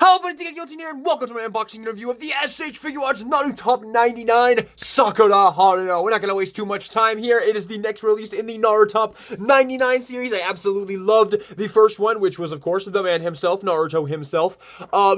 Hello everybody, Guilty here, and welcome to my unboxing review of the Figuarts Narutop 99 Sakura Haruno. We're not gonna waste too much time here. It is the next release in the Narutop 99 series. I absolutely loved the first one, which was, of course, the man himself, Naruto himself.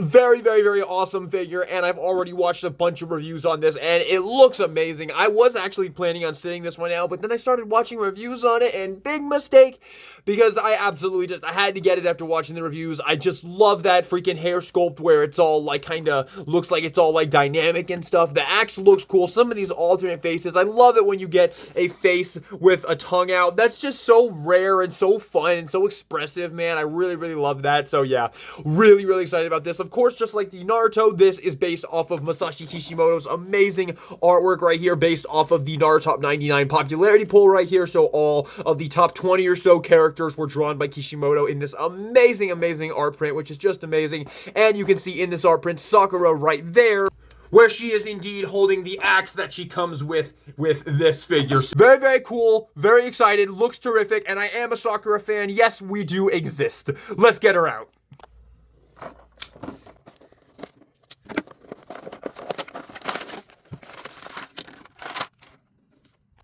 Very awesome figure, and I've already watched a bunch of reviews on this, and it looks amazing. I was actually planning on sitting this one out, but then I started watching reviews on it, and big mistake, because I had to get it after watching the reviews. I just love that freaking hair sculpt where it's all like kind of looks like it's all like dynamic and stuff. The axe looks cool. Some of these alternate faces, I love it when you get a face with a tongue out. That's just so rare and so fun and so expressive, man. I really love that. So yeah, really excited about this. Of course, just like the Naruto, this is based off of Masashi Kishimoto's amazing artwork right here, based off of the Narutop 99 popularity poll right here. So all of the top 20 or so characters were drawn by Kishimoto in this amazing art print, which is just amazing. And you can see in this art print Sakura right there, where she is indeed holding the axe that she comes with this figure. So very cool, very excited, looks terrific, and I am a Sakura fan. Yes, we do exist. Let's get her out.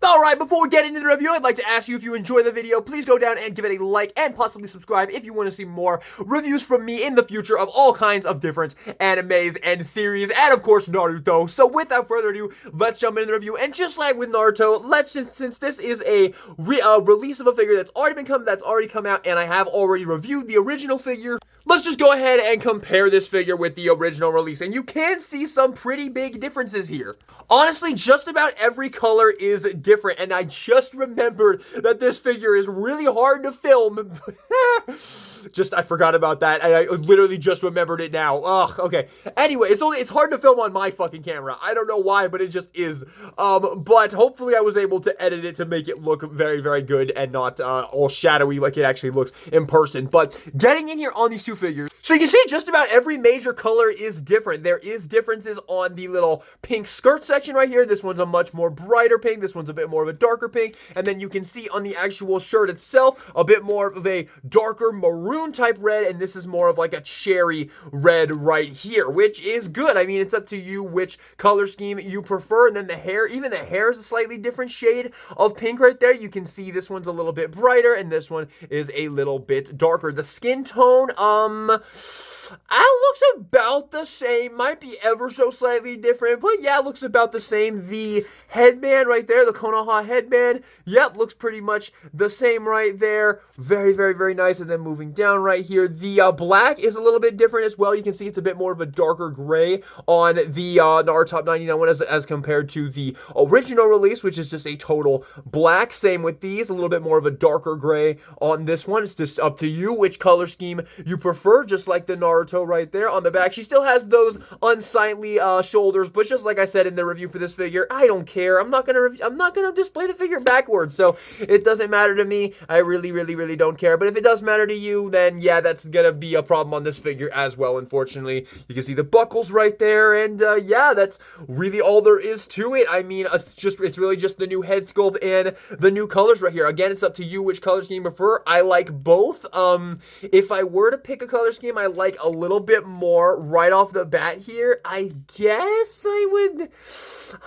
Alright, before we get into the review, I'd like to ask you, if you enjoy the video, please go down and give it a like and possibly subscribe if you want to see more reviews from me in the future of all kinds of different animes and series, and of course Naruto. So without further ado, let's jump into the review. And just like with Naruto, since this is a release of a figure that's already come out, and I have already reviewed the original figure, let's just go ahead and compare this figure with the original release, and you can see some pretty big differences here. Honestly, just about every color is different, and I just remembered that this figure is really hard to film. I forgot about that, and I literally just remembered it now. Ugh, okay. Anyway, it's hard to film on my fucking camera. I don't know why, but it just is. But hopefully I was able to edit it to make it look very good and not all shadowy like it actually looks in person. But getting in here on these two figures, so you can see just about every major color is different. There is differences on the little pink skirt section right here. This one's a much more brighter pink. This one's a bit more of a darker pink. And then you can see on the actual shirt itself, a bit more of a darker maroon type red. And this is more of like a cherry red right here, which is good. I mean, it's up to you which color scheme you prefer. And then the hair, even the hair is a slightly different shade of pink right there. You can see this one's a little bit brighter and this one is a little bit darker. The skin tone, looks about the same, might be ever so slightly different, but yeah, looks about the same. The headband right there, the Konoha headband, yep, looks pretty much the same right there. Very nice. And then moving down right here, the black is a little bit different as well. You can see it's a bit more of a darker gray on the Narutop 99 one as compared to the original release, which is just a total black. Same with these, a little bit more of a darker gray on this one. It's just up to you which color scheme you prefer, just like the Naruto right there. On the back, she still has those unsightly shoulders, but just like I said in the review for this figure, I don't care. I'm not gonna display the figure backwards, so it doesn't matter to me. I really don't care. But if it does matter to you, then yeah, that's gonna be a problem on this figure as well, unfortunately. You can see the buckles right there, and yeah, that's really all there is to it. I mean, it's really just the new head sculpt and the new colors right here. Again, it's up to you which color scheme you prefer. I like both. If I were to pick a color scheme I like a little bit more right off the bat here, I guess I would...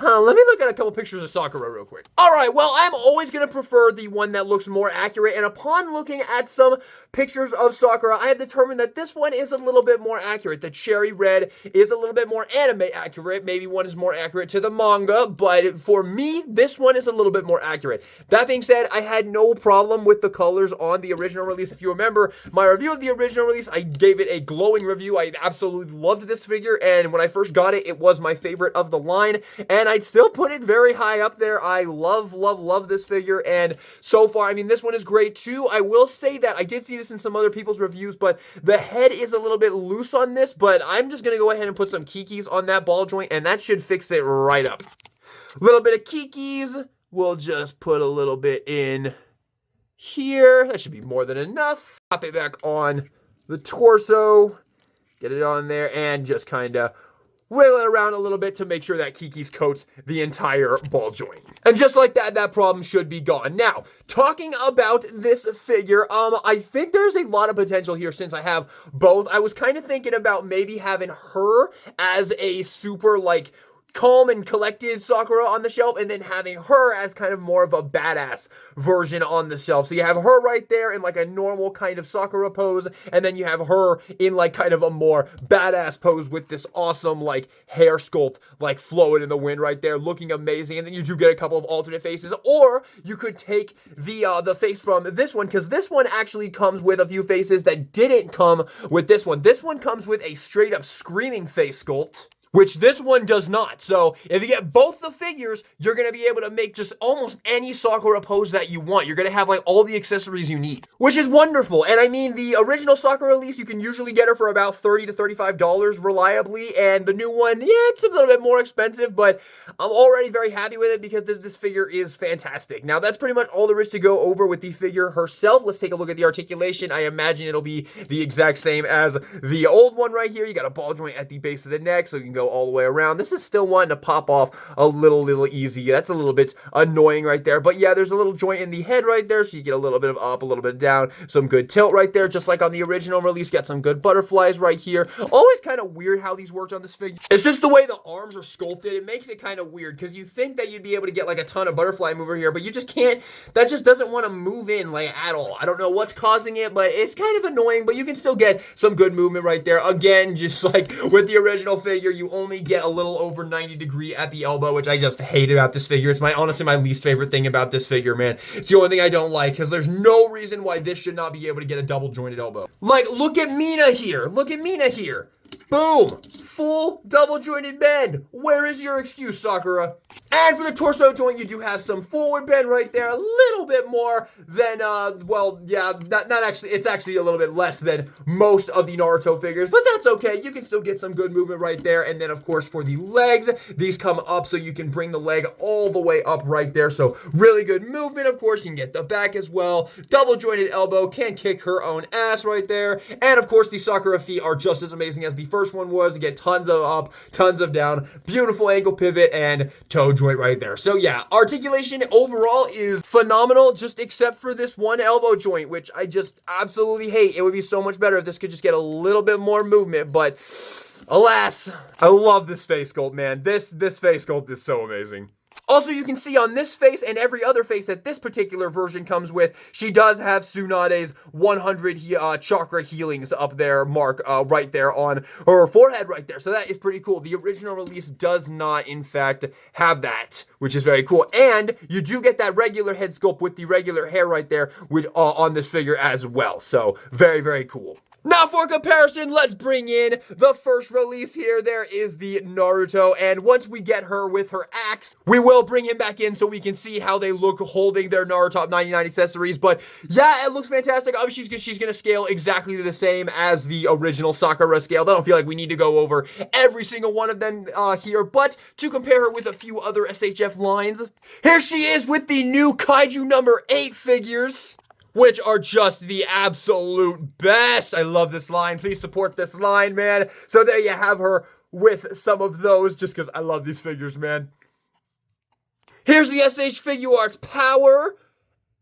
let me look at a couple pictures of Sakura real quick. Alright, well, I'm always going to prefer the one that looks more accurate, and upon looking at some pictures of Sakura, I have determined that this one is a little bit more accurate. The cherry red is a little bit more anime accurate. Maybe one is more accurate to the manga, but for me, this one is a little bit more accurate. That being said, I had no problem with the colors on the original release. If you remember my review of the original release, I gave it a glowing review. I absolutely loved this figure, and when I first got it, it was my favorite of the line, and I'd still put it very high up there. I love this figure, and so far, I mean, this one is great too. I will say that I did see this in some other people's reviews, but the head is a little bit loose on this, but I'm just gonna go ahead and put some kikis on that ball joint, and that should fix it right up. Little bit of kikis. We'll just put a little bit in here. That should be more than enough. Pop it back on the torso. Get it on there and just kind of wiggle it around a little bit to make sure that Kiki's coats the entire ball joint. And just like that, that problem should be gone. Now, talking about this figure, I think there's a lot of potential here since I have both. I was kind of thinking about maybe having her as a super, like, calm and collected Sakura on the shelf, and then having her as kind of more of a badass version on the shelf. So you have her right there in like a normal kind of Sakura pose, and then you have her in like kind of a more badass pose with this awesome like hair sculpt like flowing in the wind right there, looking amazing. And then you do get a couple of alternate faces, or you could take the face from this one, because this one actually comes with a few faces that didn't come with this one. This one comes with a straight up screaming face sculpt, which this one does not. So if you get both the figures, you're going to be able to make just almost any Sakura pose that you want. You're going to have like all the accessories you need, which is wonderful. And I mean, the original Sakura release, you can usually get her for about $30 to $35 reliably. And the new one, yeah, it's a little bit more expensive, but I'm already very happy with it because this figure is fantastic. Now, that's pretty much all there is to go over with the figure herself. Let's take a look at the articulation. I imagine it'll be the exact same as the old one right here. You got a ball joint at the base of the neck, so you can go all the way around. This is still wanting to pop off a little easy. That's a little bit annoying right there. But yeah, there's a little joint in the head right there, so you get a little bit of up, a little bit down, some good tilt right there, just like on the original release. Got some good butterflies right here. Always kind of weird how these worked on this figure. It's just the way the arms are sculpted. It makes it kind of weird, because you think that you'd be able to get like a ton of butterfly mover here, but you just can't. That just doesn't want to move in like at all. I don't know what's causing it, but it's kind of annoying, but you can still get some good movement right there. Again, just like with the original figure, you only get a little over 90-degree at the elbow, which I just hate about this figure. It's honestly my least favorite thing about this figure, man. It's the only thing I don't like, because there's no reason why this should not be able to get a double jointed elbow. Like, look at Mina here. Look at Mina here. Boom! Full double jointed bend. Where is your excuse, Sakura? And for the torso joint, you do have some forward bend right there. A little bit more than, well, yeah, not actually, it's actually a little bit less than most of the Naruto figures, but that's okay. You can still get some good movement right there. And then, of course, for the legs, these come up so you can bring the leg all the way up right there. So really good movement. Of course, you can get the back as well. Double jointed elbow, can kick her own ass right there. And, of course, the Sakura feet are just as amazing as the first one was. You get tons of up, tons of down, beautiful ankle pivot, and toe joint right there. So yeah, articulation overall is phenomenal, just except for this one elbow joint, which I just absolutely hate. It would be so much better if this could just get a little bit more movement, but alas, I love this face sculpt, man. This face sculpt is so amazing. Also, you can see on this face and every other face that this particular version comes with, she does have Tsunade's 100 chakra healings up there, mark right there on her forehead right there. So that is pretty cool. The original release does not, in fact, have that, which is very cool. And you do get that regular head sculpt with the regular hair right there with, on this figure as well. So very, very cool. Now for comparison, let's bring in the first release here. There is the Naruto, and once we get her with her axe, we will bring him back in so we can see how they look holding their Narutop 99 accessories. But yeah, it looks fantastic. Obviously, she's going to scale exactly the same as the original Sakura scale. I don't feel like we need to go over every single one of them here, but to compare her with a few other SHF lines, here she is with the new Kaiju number 8 figures, which are just the absolute best. I love this line. Please support this line, man. So there you have her with some of those, just because I love these figures, man. Here's the SH Figuarts Power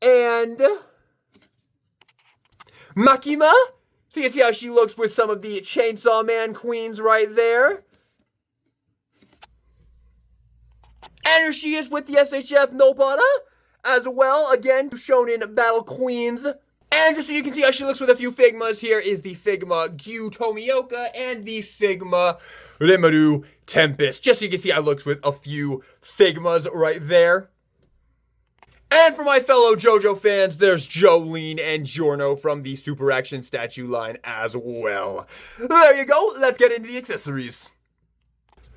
and Makima. So you can see how she looks with some of the Chainsaw Man queens right there. And here she is with the SHF Nobara as well, again, shown in Battle Queens. And just so you can see how she looks with a few Figmas, here is the Figma Gyu Tomioka and the Figma Rimuru Tempest. Just so you can see how it looks with a few Figmas right there. And for my fellow JoJo fans, there's Jolene and Giorno from the Super Action statue line as well. There you go, let's get into the accessories.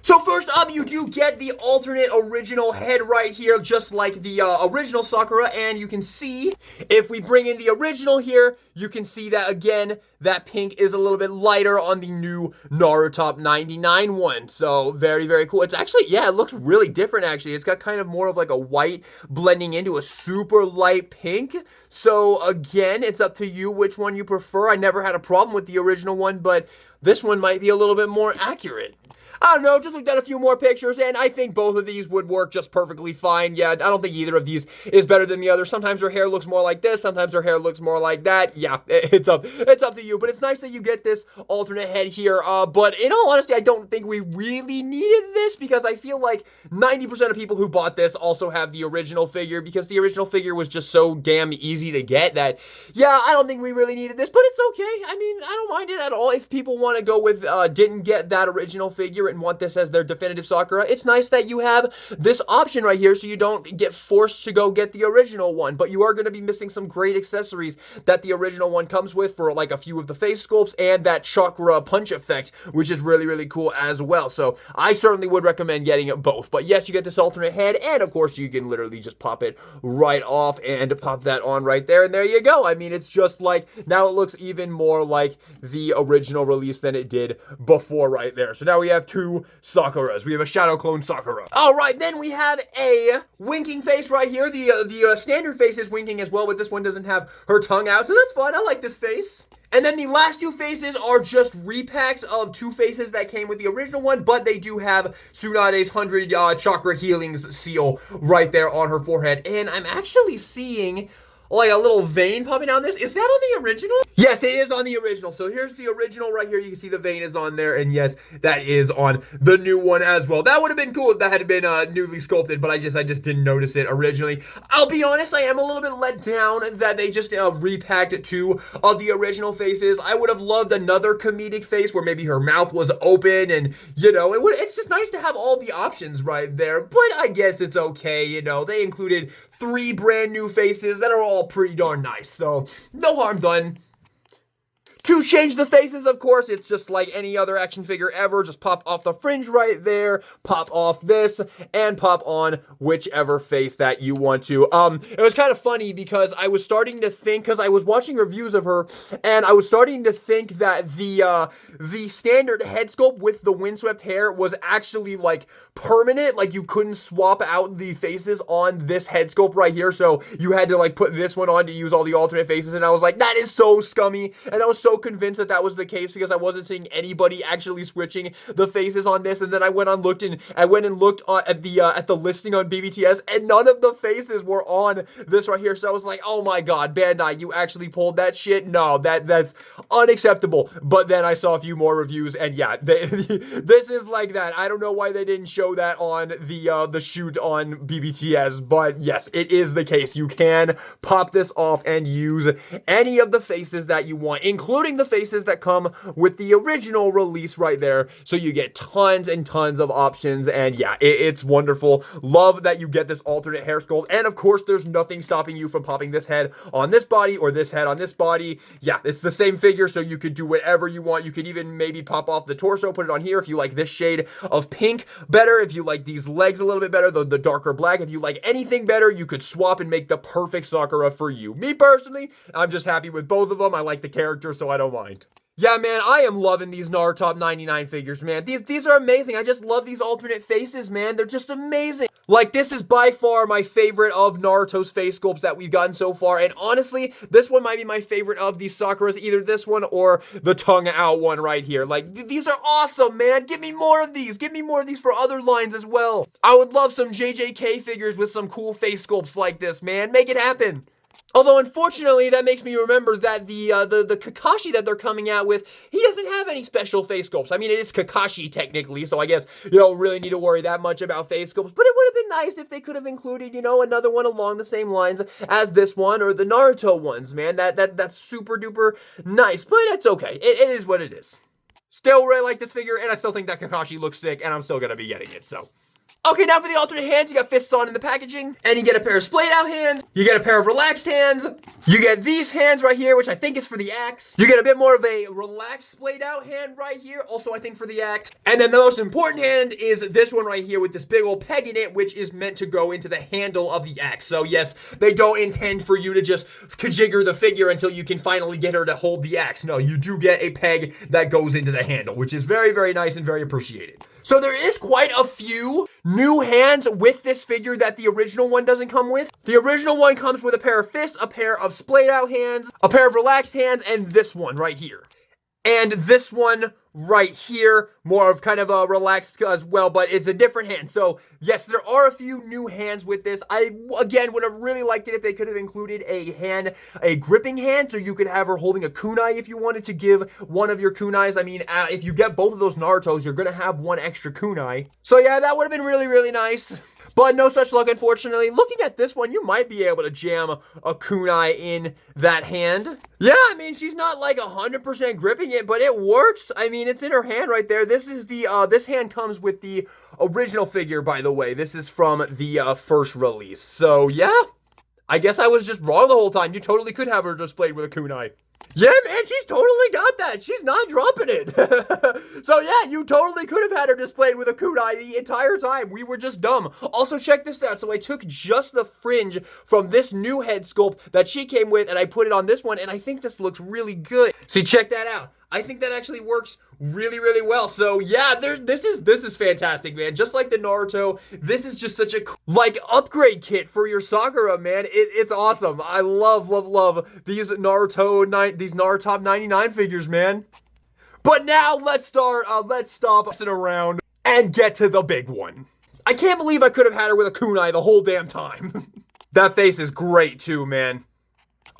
So first up, you do get the alternate original head right here, just like the original Sakura, and you can see, if we bring in the original here, you can see that, again, that pink is a little bit lighter on the new Narutop 99 one, so very, very cool. It's actually, yeah, it looks really different, actually. It's got kind of more of like a white blending into a super light pink, so again, it's up to you which one you prefer. I never had a problem with the original one, but this one might be a little bit more accurate. I don't know, just looked at a few more pictures, and I think both of these would work just perfectly fine. Yeah, I don't think either of these is better than the other. Sometimes her hair looks more like this, sometimes her hair looks more like that. Yeah, it's up to you, but it's nice that you get this alternate head here. But in all honesty, I don't think we really needed this, because I feel like 90% of people who bought this also have the original figure, because the original figure was just so damn easy to get that, yeah, I don't think we really needed this, but it's okay. I mean, I don't mind it at all. If people want to go with, didn't get that original figure and want this as their definitive Sakura, it's nice that you have this option right here so you don't get forced to go get the original one, but you are going to be missing some great accessories that the original one comes with for like a few of the face sculpts and that chakra punch effect, which is really, really cool as well. So I certainly would recommend getting it both. But yes, you get this alternate head, and of course you can literally just pop it right off and pop that on right there, and there you go. I mean, it's just like, now it looks even more like the original release than it did before right there. So now we have two Sakuras. We have a shadow clone Sakura. All right, then we have a winking face right here. The standard face is winking as well, but this one doesn't have her tongue out, so that's fun. I like this face. And then the last two faces are just repacks of two faces that came with the original one, but they do have Tsunade's 100 chakra healings seal right there on her forehead. And I'm actually seeing like a little vein popping down this. Is that on the original? Yes, it is on the original. So here's the original right here. You can see the vein is on there, and yes, that is on the new one as well. That would have been cool if that had been newly sculpted, but I just didn't notice it originally. I'll be honest, I am a little bit let down that they just repacked two of the original faces. I would have loved another comedic face where maybe her mouth was open, and you know, it's just nice to have all the options right there. But I guess it's okay. You know, they included 3 brand new faces that are all pretty darn nice, so no harm done. To change the faces, of course, it's just like any other action figure ever. Just pop off the fringe right there, pop off this, and pop on whichever face that you want to. It was kind of funny because I was starting to think, because I was watching reviews of her, and I was starting to think that the standard head sculpt with the windswept hair was actually like permanent. Like you couldn't swap out the faces on this head sculpt right here, so you had to like put this one on to use all the alternate faces, and I was like, that is so scummy, and I was so convinced that was the case because I wasn't seeing anybody actually switching the faces on this. And then I went and looked at the listing on BBTS, and none of the faces were on this right here. So I was like, oh my god, Bandai, you actually pulled that shit? No, that's unacceptable. But then I saw a few more reviews, and yeah, this is like that. I don't know why they didn't show that on the shoot on BBTS, but yes, it is the case. You can pop this off and use any of the faces that you want, including the faces that come with the original release right there. So you get tons and tons of options, and yeah, it's wonderful. Love that you get this alternate hair sculpt, and of course there's nothing stopping you from popping this head on this body or this head on this body. Yeah, it's the same figure, so you could do whatever you want. You could even maybe pop off the torso, put it on here if you like this shade of pink better, if you like these legs a little bit better, the darker black. If you like anything better, you could swap and make the perfect Sakura for you. Me personally, I'm just happy with both of them. I like the character, so I don't mind. Yeah, man, I am loving these Narutop 99 figures, man. These are amazing. I just love these alternate faces, man. They're just amazing. Like, this is by far my favorite of Naruto's face sculpts that we've gotten so far. And honestly, this one might be my favorite of these Sakuras, either this one or the tongue out one right here. Like, these are awesome, man. Give me more of these. Give me more of these for other lines as well. I would love some JJK figures with some cool face sculpts like this, man. Make it happen. Although, unfortunately, that makes me remember that the Kakashi that they're coming out with, he doesn't have any special face sculpts. I mean, it is Kakashi, technically, so I guess you don't really need to worry that much about face sculpts. But it would have been nice if they could have included, you know, another one along the same lines as this one or the Naruto ones, man. That's super duper nice, but it's okay. It is what it is. Still really like this figure, and I still think that Kakashi looks sick, and I'm still gonna be getting it, so. Okay, now for the alternate hands, you got fists on in the packaging, and you get a pair of splayed out hands, you get a pair of relaxed hands, you get these hands right here, which I think is for the axe, you get a bit more of a relaxed splayed out hand right here, also I think for the axe, and then the most important hand is this one right here with this big old peg in it, which is meant to go into the handle of the axe. So yes, they don't intend for you to just kajigger the figure until you can finally get her to hold the axe. No, you do get a peg that goes into the handle, which is very, very nice and very appreciated. So there is quite a few new hands with this figure that the original one doesn't come with. The original one comes with a pair of fists, a pair of splayed out hands, a pair of relaxed hands, and this one right here. And this one right here, more of kind of a relaxed as well, but it's a different hand. So yes, there are a few new hands with this. I, again, would have really liked it if they could have included a gripping hand, so you could have her holding a kunai if you wanted to give one of your kunais. I mean, if you get both of those Narutos, you're gonna have one extra kunai. So yeah, that would have been really, really nice. But no such luck, unfortunately. Looking at this one, you might be able to jam a kunai in that hand. Yeah, I mean, she's not like 100% gripping it, but it works. I mean, it's in her hand right there. This is the, this hand comes with the original figure, by the way. This is from the first release. So, yeah, I guess I was just wrong the whole time. You totally could have her displayed with a kunai. Yeah, man, she's totally got that. She's not dropping it. So yeah, you totally could have had her displayed with a kunai the entire time. We were just dumb. Also, check this out. So I took just the fringe from this new head sculpt that she came with, and I put it on this one, and I think this looks really good. See, check that out. I think that actually works really, really well. So yeah, this is fantastic, man. Just like the Naruto, this is just such a like upgrade kit for your Sakura, man. It's awesome. I love these Narutop 99 figures, man. But now let's stop messing around and get to the big one. I can't believe I could have had her with a kunai the whole damn time. That face is great too, man.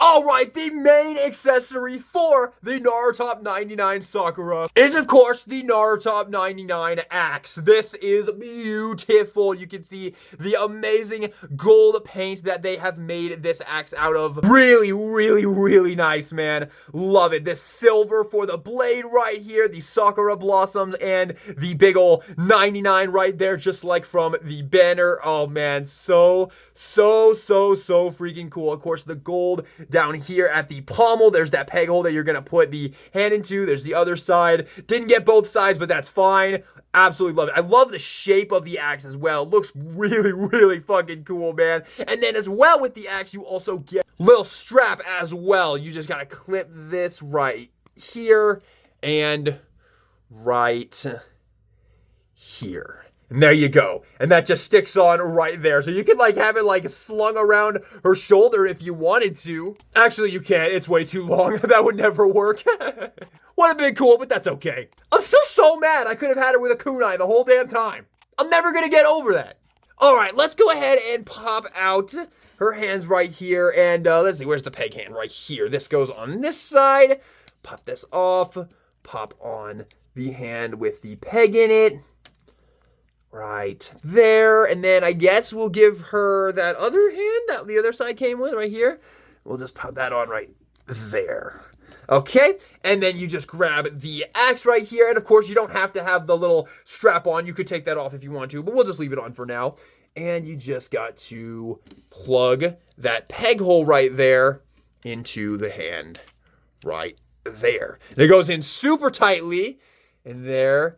Alright, the main accessory for the Narutop 99 Sakura is, of course, the Narutop 99 axe. This is beautiful. You can see the amazing gold paint that they have made this axe out of. Really, really, really nice, man. Love it. This silver for the blade right here, the Sakura blossoms, and the big ol' 99 right there, just like from the banner. Oh, man, so freaking cool. Of course, the gold down here at the pommel, there's that peg hole that you're gonna put the hand into. There's the other side. Didn't get both sides, but that's fine. Absolutely love it. I love the shape of the axe as well. It looks really, really fucking cool, man. And then as well with the axe, you also get a little strap as well. You just gotta clip this right here and right here. And there you go. And that just sticks on right there. So you can like have it like slung around her shoulder if you wanted to. Actually, you can't. It's way too long. That would never work. Would have been cool, but that's okay. I'm still so mad I could have had her with a kunai the whole damn time. I'm never going to get over that. All right, let's go ahead and pop out her hands right here. And let's see, where's the peg hand? Right here. This goes on this side. Pop this off. Pop on the hand with the peg in it. Right there, and then I guess we'll give her that other hand that the other side came with right here. We'll just pop that on right there. Okay, and then you just grab the axe right here, and of course you don't have to have the little strap on. You could take that off if you want to, but we'll just leave it on for now. And you just got to plug that peg hole right there into the hand right there. And it goes in super tightly, and there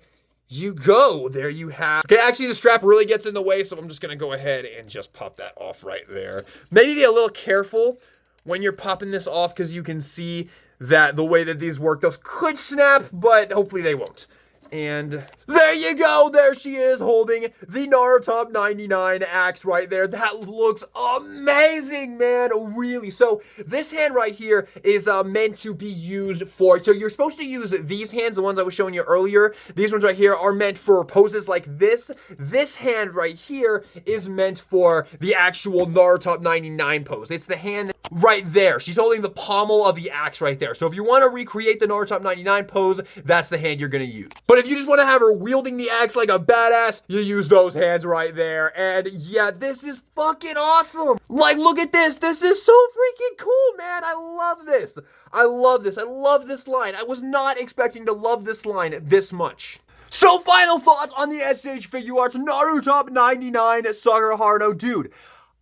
you go. There you have. Okay, actually the strap really gets in the way, so I'm just gonna go ahead and just pop that off right there. Maybe be a little careful when you're popping this off, because you can see that the way that these work, those could snap, but hopefully they won't. And there you go. There she is holding the Narutop 99 axe right there. That looks amazing, man. Really. So this hand right here is meant to be used for, so you're supposed to use these hands, the ones I was showing you earlier. These ones right here are meant for poses like this. This hand right here is meant for the actual Narutop 99 pose. It's the hand right there. She's holding the pommel of the axe right there. So if you want to recreate the Narutop 99 pose, that's the hand you're going to use. But if you just want to have her wielding the axe like a badass, you use those hands right there. And yeah, this is fucking awesome. Like, look at this. This is so freaking cool, man. I love this. I love this. I love this line. I was not expecting to love this line this much. So final thoughts on the SH Figuarts Narutop 99 Sakura Haruno. Dude,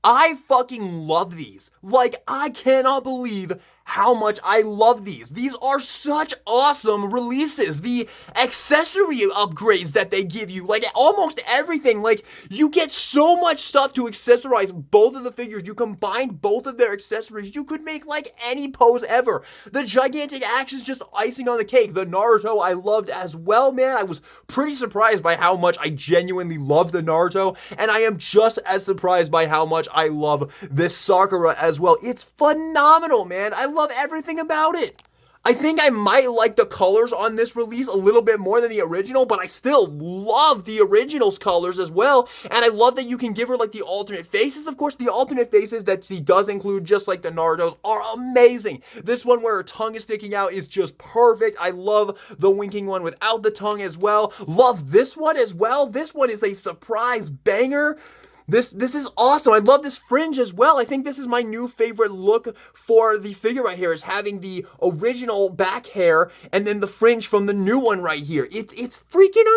I fucking love these. Like, I cannot believe how much I love these. These are such awesome releases. The accessory upgrades that they give you, like almost everything, like you get so much stuff to accessorize both of the figures. You combine both of their accessories, you could make like any pose ever. The gigantic axe is just icing on the cake. The Naruto I loved as well, man. I was pretty surprised by how much I genuinely love the Naruto, and I am just as surprised by how much I love this Sakura as well. It's phenomenal, man. I love everything about it. I think I might like the colors on this release a little bit more than the original, but I still love the original's colors as well. And I love that you can give her like the alternate faces. Of course, the alternate faces that she does include, just like the Naruto's, are amazing. This one where her tongue is sticking out is just perfect. I love the winking one without the tongue as well. Love this one as well. This one is a surprise banger. This is awesome. I love this fringe as well. I think this is my new favorite look for the figure right here, is having the original back hair and then the fringe from the new one right here. It's freaking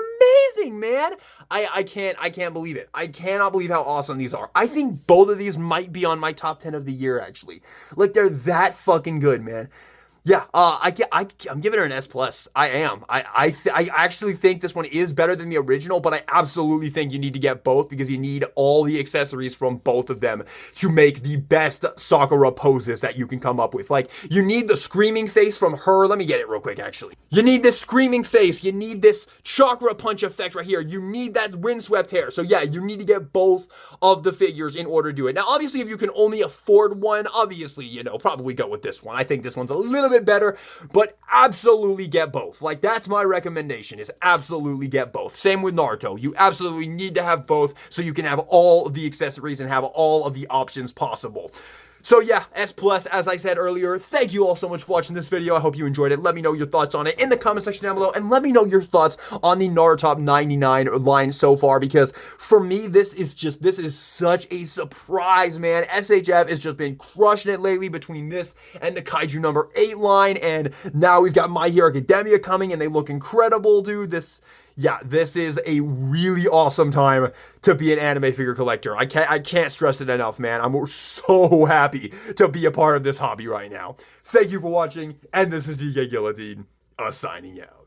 amazing, man. I can't believe it. I cannot believe how awesome these are. I think both of these might be on my top 10 of the year, actually. Like, they're that fucking good, man. Yeah, I'm giving her an S plus. I am. I actually think this one is better than the original, but I absolutely think you need to get both because you need all the accessories from both of them to make the best Sakura poses that you can come up with. Like, you need the screaming face from her. Let me get it real quick, actually. You need this screaming face. You need this chakra punch effect right here. You need that windswept hair. So yeah, you need to get both of the figures in order to do it. Now, obviously, if you can only afford one, obviously, you know, probably go with this one. I think this one's a little bit better, but absolutely get both. Like, that's my recommendation, is absolutely get both. Same with Naruto. You absolutely need to have both so you can have all of the accessories and have all of the options possible. So yeah, S plus, as I said earlier. Thank you all so much for watching this video. I hope you enjoyed it. Let me know your thoughts on it in the comment section down below, and let me know your thoughts on the Narutop 99 line so far, because for me, this is such a surprise, man. SHF has just been crushing it lately between this and the Kaiju number 8 line, and now we've got My Hero Academia coming, and they look incredible, dude. Yeah, this is a really awesome time to be an anime figure collector. I can't stress it enough, man. I'm so happy to be a part of this hobby right now. Thank you for watching, and this is DK Guillotine, signing out.